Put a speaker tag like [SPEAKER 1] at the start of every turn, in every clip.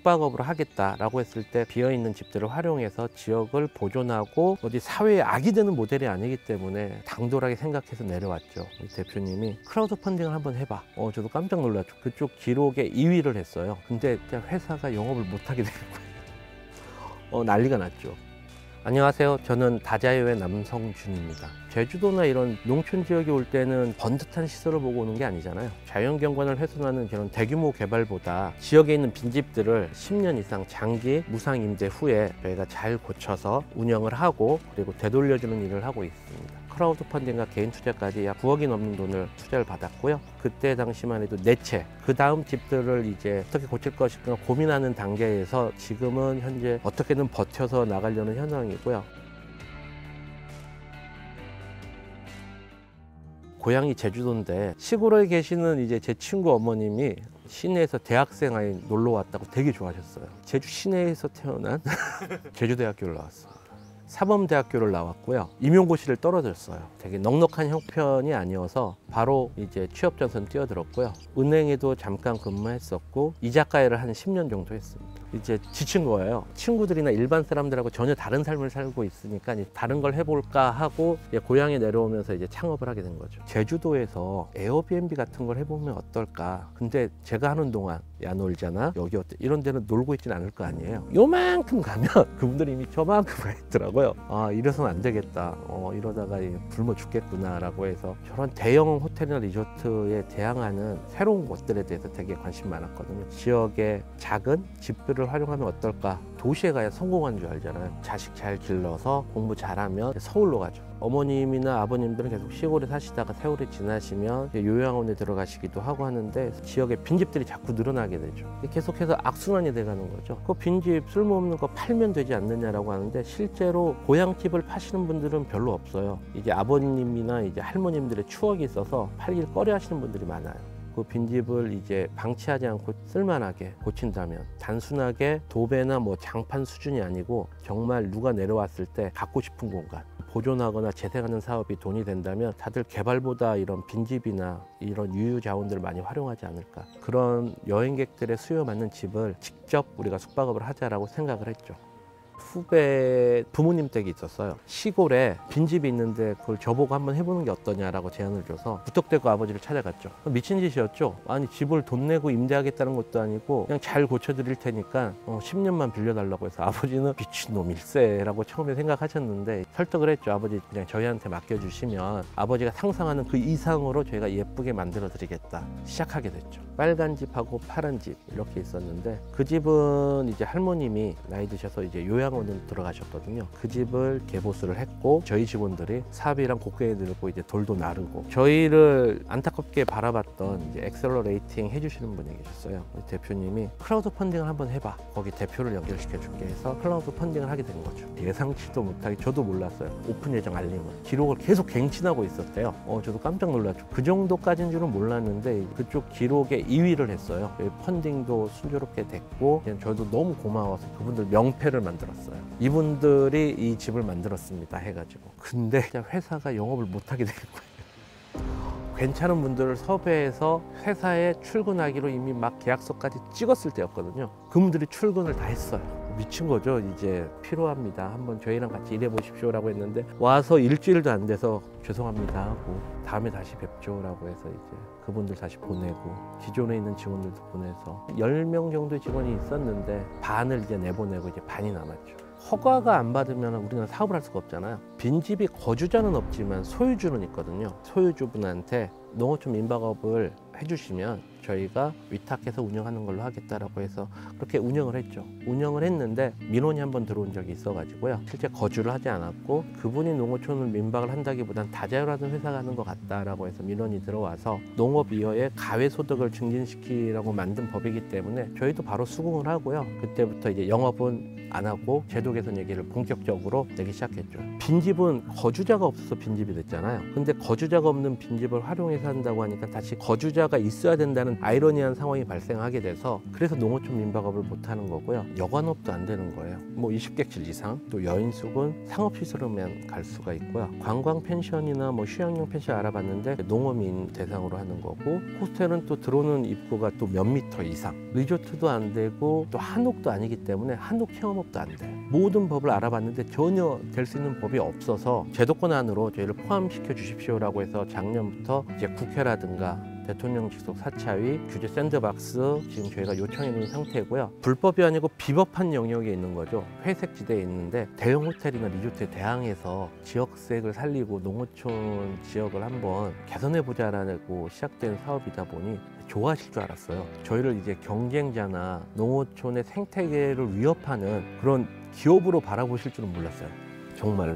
[SPEAKER 1] 숙박업으로 하겠다라고 했을 때 비어있는 집들을 활용해서 지역을 보존하고 어디 사회에 악이 되는 모델이 아니기 때문에 당돌하게 생각해서 내려왔죠. 우리 대표님이 크라우드 펀딩을 한번 해봐. 저도 깜짝 놀랐죠. 그쪽 기록에 2위를 했어요. 근데 회사가 영업을 못하게 된 거예요. 난리가 났죠. 안녕하세요. 저는 다자요의 남성준입니다. 제주도나 이런 농촌 지역에 올 때는 번듯한 시설을 보고 오는 게 아니잖아요. 자연경관을 훼손하는 그런 대규모 개발보다 지역에 있는 빈집들을 10년 이상 장기 무상 임대 후에 저희가 잘 고쳐서 운영을 하고 그리고 되돌려주는 일을 하고 있습니다. 크라우드 펀딩과 개인 투자까지 약 9억이 넘는 돈을 투자를 받았고요. 그때 당시만 해도 4채, 그 다음 집들을 이제 어떻게 고칠 것인가 고민하는 단계에서 지금은 현재 어떻게든 버텨서 나가려는 현황이고요. 고향이 제주도인데 시골에 계시는 이제 제 친구 어머님이 시내에서 대학생 아이 놀러 왔다고 되게 좋아하셨어요. 제주 시내에서 태어난 제주대학교를 나왔습니다. 사범대학교를 나왔고요. 임용고시를 떨어졌어요. 되게 넉넉한 형편이 아니어서 바로 이제 취업 전선 뛰어들었고요. 은행에도 잠깐 근무했었고 이자카야를 한 10년 정도 했습니다. 이제 지친 거예요. 친구들이나 일반 사람들하고 전혀 다른 삶을 살고 있으니까 다른 걸 해볼까 하고 고향에 내려오면서 이제 창업을 하게 된 거죠. 제주도에서 에어비앤비 같은 걸 해보면 어떨까. 근데 제가 하는 동안 야 놀잖아 여기 어때 이런 데는 놀고 있진 않을 거 아니에요. 요만큼 가면 그분들이 이미 저만큼 가 있더라고요. 아 이래서는 안 되겠다. 이러다가 굶어 죽겠구나 라고 해서 저런 대형 호텔이나 리조트에 대항하는 새로운 것들에 대해서 되게 관심 많았거든요. 지역의 작은 집들을 활용하면 어떨까. 도시에 가야 성공한 줄 알잖아요. 자식 잘 길러서 공부 잘하면 서울로 가죠. 어머님이나 아버님들은 계속 시골에 사시다가 세월이 지나시면 요양원에 들어가시기도 하고 하는데 지역에 빈집들이 자꾸 늘어나게 되죠. 계속해서 악순환이 돼가는 거죠. 그 빈집 쓸모없는 거 팔면 되지 않느냐라고 하는데 실제로 고향집을 파시는 분들은 별로 없어요. 이제 아버님이나 이제 할머님들의 추억이 있어서 팔길 꺼려 하시는 분들이 많아요. 그 빈집을 이제 방치하지 않고 쓸만하게 고친다면 단순하게 도배나 뭐 장판 수준이 아니고 정말 누가 내려왔을 때 갖고 싶은 공간 보존하거나 재생하는 사업이 돈이 된다면 다들 개발보다 이런 빈집이나 이런 유유 자원들을 많이 활용하지 않을까. 그런 여행객들의 수요에 맞는 집을 직접 우리가 숙박업을 하자라고 생각을 했죠. 후배 부모님 댁이 있었어요. 시골에 빈집이 있는데 그걸 저보고 한번 해보는 게 어떠냐라고 제안을 줘서 무턱대고 아버지를 찾아갔죠. 미친 짓이었죠. 아니 집을 돈 내고 임대하겠다는 것도 아니고 그냥 잘 고쳐드릴 테니까 10년만 빌려달라고 해서 아버지는 미친놈일세라고 처음에 생각하셨는데 설득을 했죠. 아버지 그냥 저희한테 맡겨주시면 아버지가 상상하는 그 이상으로 저희가 예쁘게 만들어 드리겠다. 시작하게 됐죠. 빨간 집하고 파란 집 이렇게 있었는데 그 집은 이제 할머님이 나이 드셔서 이제 요양원을 들어가셨거든요. 그 집을 개보수를 했고 저희 직원들이 사비랑 곡괭이 들고 이제 돌도 나르고 저희를 안타깝게 바라봤던 이제 엑셀러레이팅 해주시는 분이 계셨어요. 우리 대표님이 크라우드 펀딩을 한번 해봐. 거기 대표를 연결시켜 줄게 해서 크라우드 펀딩을 하게 된 거죠. 예상치도 못하게 저도 몰랐어요. 오픈 예정 알림을 기록을 계속 갱신하고 있었대요. 저도 깜짝 놀랐죠. 그 정도까지인 줄은 몰랐는데 그쪽 기록에 2위를 했어요. 펀딩도 순조롭게 됐고 저도 너무 고마워서 그분들 명패를 만들었어요. 이분들이 이 집을 만들었습니다 해가지고. 근데 회사가 영업을 못하게 된 거예요. 괜찮은 분들을 섭외해서 회사에 출근하기로 이미 막 계약서까지 찍었을 때였거든요. 그분들이 출근을 다 했어요. 미친 거죠. 이제 필요합니다. 한번 저희랑 같이 일해 보십시오라고 했는데 와서 일주일도 안 돼서 죄송합니다 하고 다음에 다시 뵙죠라고 해서 이제 그분들 다시 보내고 기존에 있는 직원들도 보내서 10명 정도의 직원이 있었는데 반을 이제 내보내고 이제 반이 남았죠. 허가가 안 받으면 우리는 사업을 할 수가 없잖아요. 빈집이 거주자는 없지만 소유주는 있거든요. 소유주분한테 농어촌 민박업을 해주시면 저희가 위탁해서 운영하는 걸로 하겠다라고 해서 그렇게 운영을 했죠. 운영을 했는데 민원이 한번 들어온 적이 있어가지고요. 실제 거주를 하지 않았고 그분이 농어촌을 민박을 한다기보단 다자요라는 회사가 하는 것 같다라고 해서 민원이 들어와서 농업이어의 가외소득을 증진시키라고 만든 법이기 때문에 저희도 바로 수긍을 하고요. 그때부터 이제 영업은 안 하고 제도 개선 얘기를 본격적으로 내기 시작했죠. 빈집은 거주자가 없어서 빈집이 됐잖아요. 근데 거주자가 없는 빈집을 활용해서 한다고 하니까 다시 거주자가 제주도가 있어야 된다는 아이러니한 상황이 발생하게 돼서 그래서 농어촌 민박업을 못하는 거고요. 여관업도 안 되는 거예요. 뭐 20객실 이상, 또 여인숙은 상업시설로만 갈 수가 있고요. 관광 펜션이나 뭐 휴양용 펜션 알아봤는데 농어민 대상으로 하는 거고, 호스텔은 또 들어오는 입구가 또 몇 미터 이상, 리조트도 안 되고 또 한옥도 아니기 때문에 한옥 체험업도 안 돼. 모든 법을 알아봤는데 전혀 될 수 있는 법이 없어서 제도권 안으로 저희를 포함시켜 주십시오라고 해서 작년부터 이제 국회라든가 대통령 직속 사차위, 규제 샌드박스 지금 저희가 요청해 놓은 상태고요. 불법이 아니고 비법한 영역에 있는 거죠. 회색 지대에 있는데 대형 호텔이나 리조트에 대항해서 지역색을 살리고 농어촌 지역을 한번 개선해 보자라고 시작된 사업이다 보니 좋아하실 줄 알았어요. 저희를 이제 경쟁자나 농어촌의 생태계를 위협하는 그런 기업으로 바라보실 줄은 몰랐어요. 정말로.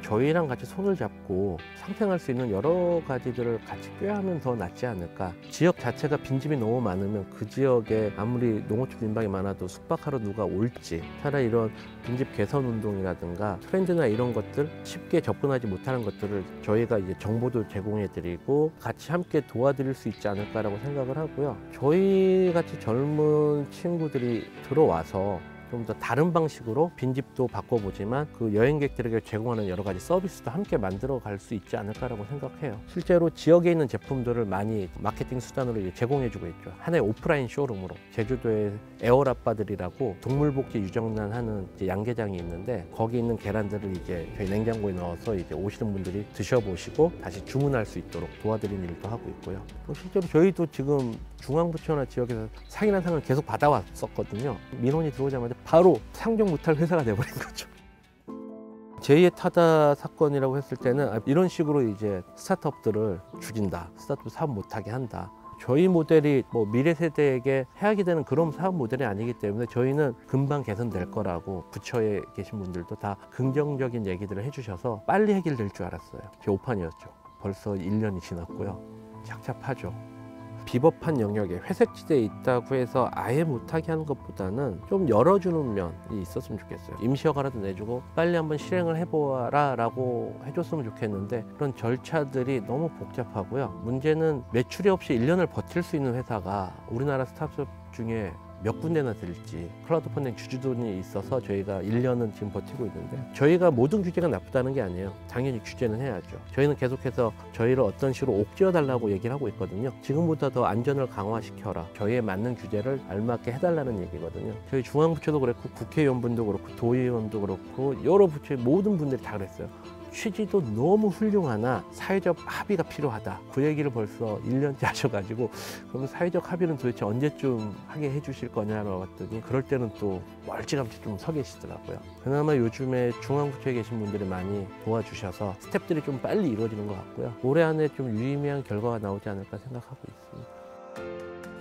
[SPEAKER 1] 저희랑 같이 손을 잡고 상생할 수 있는 여러 가지들을 같이 꾀하면 더 낫지 않을까. 지역 자체가 빈집이 너무 많으면 그 지역에 아무리 농어촌 민박이 많아도 숙박하러 누가 올지, 차라리 이런 빈집 개선 운동이라든가 트렌드나 이런 것들 쉽게 접근하지 못하는 것들을 저희가 이제 정보도 제공해 드리고 같이 함께 도와드릴 수 있지 않을까라고 생각을 하고요. 저희 같이 젊은 친구들이 들어와서 좀 더 다른 방식으로 빈집도 바꿔보지만 그 여행객들에게 제공하는 여러 가지 서비스도 함께 만들어 갈 수 있지 않을까라고 생각해요. 실제로 지역에 있는 제품들을 많이 마케팅 수단으로 이제 제공해주고 있죠. 하나의 오프라인 쇼룸으로 제주도의 애월아빠들이라고 동물복지 유정란 하는 이제 양계장이 있는데 거기 있는 계란들을 이제 저희 냉장고에 넣어서 이제 오시는 분들이 드셔보시고 다시 주문할 수 있도록 도와드리는 일도 하고 있고요. 또 실제로 저희도 지금 중앙부처나 지역에서 상인한 상을 계속 받아왔었거든요. 민원이 들어오자마자 바로 상종 못할 회사가 돼버린 거죠. 제2의 타다 사건이라고 했을 때는 이런 식으로 이제 스타트업들을 죽인다, 스타트업 사업 못하게 한다. 저희 모델이 뭐 미래 세대에게 해악이 되는 그런 사업 모델이 아니기 때문에 저희는 금방 개선될 거라고 부처에 계신 분들도 다 긍정적인 얘기들을 해주셔서 빨리 해결될 줄 알았어요. 제 오판이었죠. 벌써 1년이 지났고요. 착잡하죠. 비법한 영역에 회색지대에 있다고 해서 아예 못하게 하는 것보다는 좀 열어주는 면이 있었으면 좋겠어요. 임시허가라도 내주고 빨리 한번 실행을 해보아라 라고 해줬으면 좋겠는데 그런 절차들이 너무 복잡하고요. 문제는 매출이 없이 1년을 버틸 수 있는 회사가 우리나라 스타트업 중에 몇 군데나 될지. 클라우드 펀딩 주주돈이 있어서 저희가 1년은 지금 버티고 있는데 저희가 모든 규제가 나쁘다는 게 아니에요. 당연히 규제는 해야죠. 저희는 계속해서 저희를 어떤 식으로 옥죄어달라고 얘기를 하고 있거든요. 지금보다 더 안전을 강화시켜라. 저희에 맞는 규제를 알맞게 해달라는 얘기거든요. 저희 중앙부처도 그렇고 국회의원분도 그렇고 도의원도 그렇고 여러 부처의 모든 분들이 다 그랬어요. 취지도 너무 훌륭하나 사회적 합의가 필요하다. 그 얘기를 벌써 1년째 하셔가지고 그럼 사회적 합의는 도대체 언제쯤 하게 해주실 거냐라고 봤더니 그럴 때는 또 멀찌감치 좀 서 계시더라고요. 그나마 요즘에 중앙부처에 계신 분들이 많이 도와주셔서 스텝들이 좀 빨리 이루어지는 것 같고요. 올해 안에 좀 유의미한 결과가 나오지 않을까 생각하고 있습니다.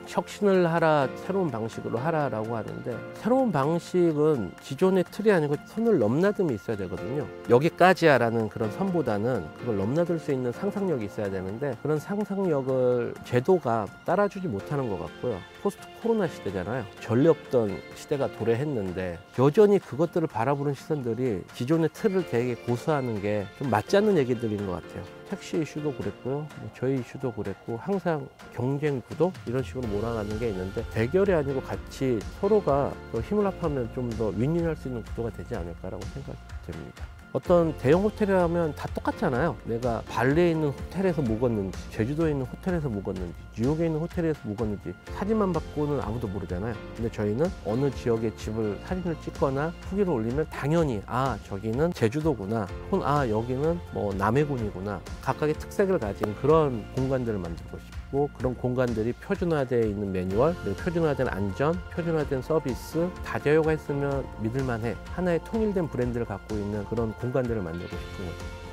[SPEAKER 1] 혁신을 하라, 새로운 방식으로 하라라고 하는데 새로운 방식은 기존의 틀이 아니고 선을 넘나듦이 있어야 되거든요. 여기까지야라는 그런 선보다는 그걸 넘나들 수 있는 상상력이 있어야 되는데 그런 상상력을 제도가 따라주지 못하는 것 같고요. 포스트 코로나 시대잖아요. 전례 없던 시대가 도래했는데 여전히 그것들을 바라보는 시선들이 기존의 틀을 되게 고수하는 게 좀 맞지 않는 얘기들인 것 같아요. 택시 이슈도 그랬고요. 뭐 저희 이슈도 그랬고 항상 경쟁 구도 이런 식으로 몰아가는 게 있는데 대결이 아니고 같이 서로가 더 힘을 합하면 좀 더 윈윈할 수 있는 구도가 되지 않을까라고 생각됩니다. 어떤 대형 호텔이라면 다 똑같잖아요. 내가 발리에 있는 호텔에서 묵었는지 제주도에 있는 호텔에서 묵었는지 뉴욕에 있는 호텔에서 묵었는지 사진만 받고는 아무도 모르잖아요. 근데 저희는 어느 지역의 집을 사진을 찍거나 후기를 올리면 당연히 아 저기는 제주도구나 혹은 아 여기는 뭐 남해군이구나 각각의 특색을 가진 그런 공간들을 만들고 싶고 그런 공간들이 표준화되어 있는 매뉴얼 그리고 표준화된 안전, 표준화된 서비스 다재요가 했으면 믿을만해 하나의 통일된 브랜드를 갖고 있는 그런 공간들을 만들고 싶은 거죠.